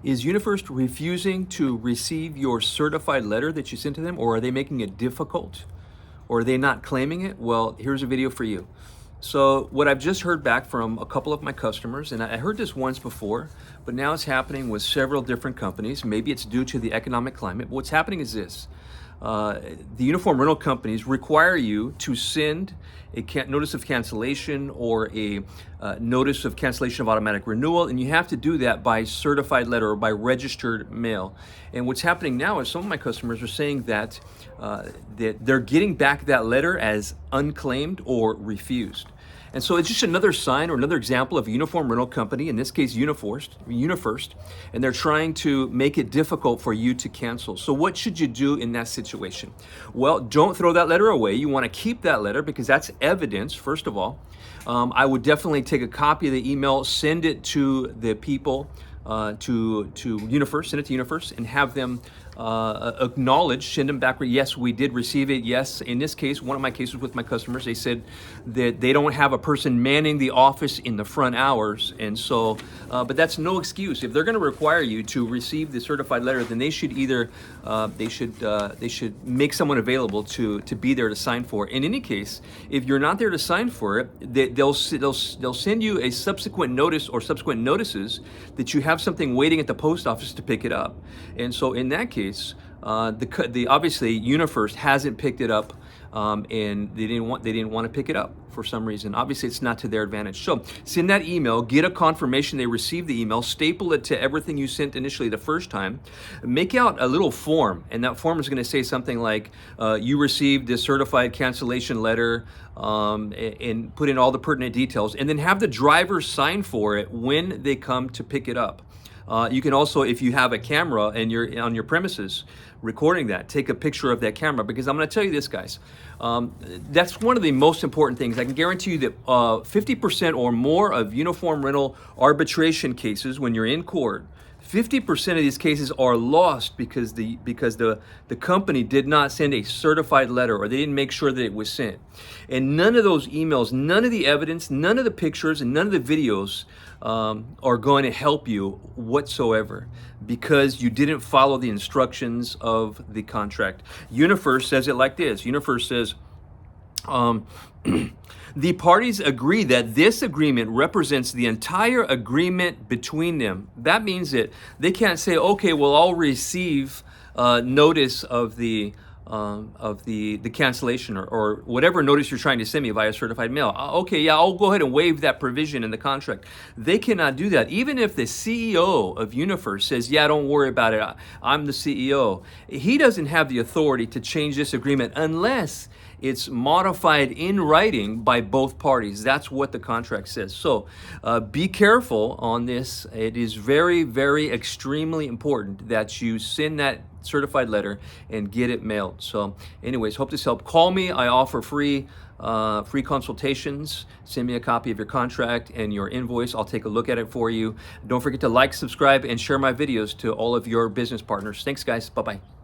Is Unifirst refusing to receive your certified letter that you sent to them, or are they making it difficult? Or are they not claiming it? Well, here's a video for you. So what I've just heard back from a couple of my customers, and I heard this once before, but now it's happening with several different companies. Maybe it's due to the economic climate. But what's happening is this. The uniform rental companies require you to send a notice of cancellation or a notice of cancellation of automatic renewal, and you have to do that by certified letter or by registered mail. And what's happening now is some of my customers are saying that that they're getting back that letter as unclaimed or refused. And so it's just another sign or another example of a uniform rental company, in this case Unifirst, and they're trying to make it difficult for you to cancel. So what should you do in that situation? Well, don't throw that letter away. You want to keep that letter because that's evidence, first of all. I would definitely take a copy of the email, send it to the people, to Unifirst, send it to Unifirst, and have them acknowledge, send them back, yes, we did receive it. Yes, in this case, one of my cases with my customers, they said that they don't have a person manning the office in the front hours, and so, but that's no excuse. If they're going to require you to receive the certified letter, then they should either, they should make someone available to be there to sign for it. In any case, if you're not there to sign for it, they'll send you a subsequent notice or subsequent notices that you have something waiting at the post office to pick it up. And so in that case, obviously Unifirst hasn't picked it up, and they didn't want to pick it up for some reason. Obviously, it's not to their advantage. So send that email, get a confirmation they received the email, staple it to everything you sent initially the first time, make out a little form, and that form is going to say something like, you received this certified cancellation letter, and put in all the pertinent details, and then have the driver sign for it when they come to pick it up. You can also, if you have a camera and you're on your premises recording that, take a picture of that camera, because I'm going to tell you this, guys. That's one of the most important things. I can guarantee you that 50% or more of uniform rental arbitration cases, when you're in court, 50% of these cases are lost because the company did not send a certified letter, or they didn't make sure that it was sent. And none of those emails, none of the evidence, none of the pictures, and none of the videos are going to help you whatsoever, because you didn't follow the instructions of the contract. Unifirst says it like this. Unifirst says, the parties agree that this agreement represents the entire agreement between them. That means that they can't say, okay, well, I'll receive notice of the cancellation or whatever notice you're trying to send me via certified mail. Okay, yeah, I'll go ahead and waive that provision in the contract. They cannot do that. Even if the CEO of Unifirst says, yeah, don't worry about it, I'm the CEO, he doesn't have the authority to change this agreement unless it's modified in writing by both parties. That's what the contract says. So be careful on this. It is very, very extremely important that you send that certified letter and get it mailed. So anyways, hope this helped. Call me. I offer free consultations. Send me a copy of your contract and your invoice. I'll take a look at it for you. Don't forget to like, subscribe, and share my videos to all of your business partners. Thanks, guys. Bye-bye.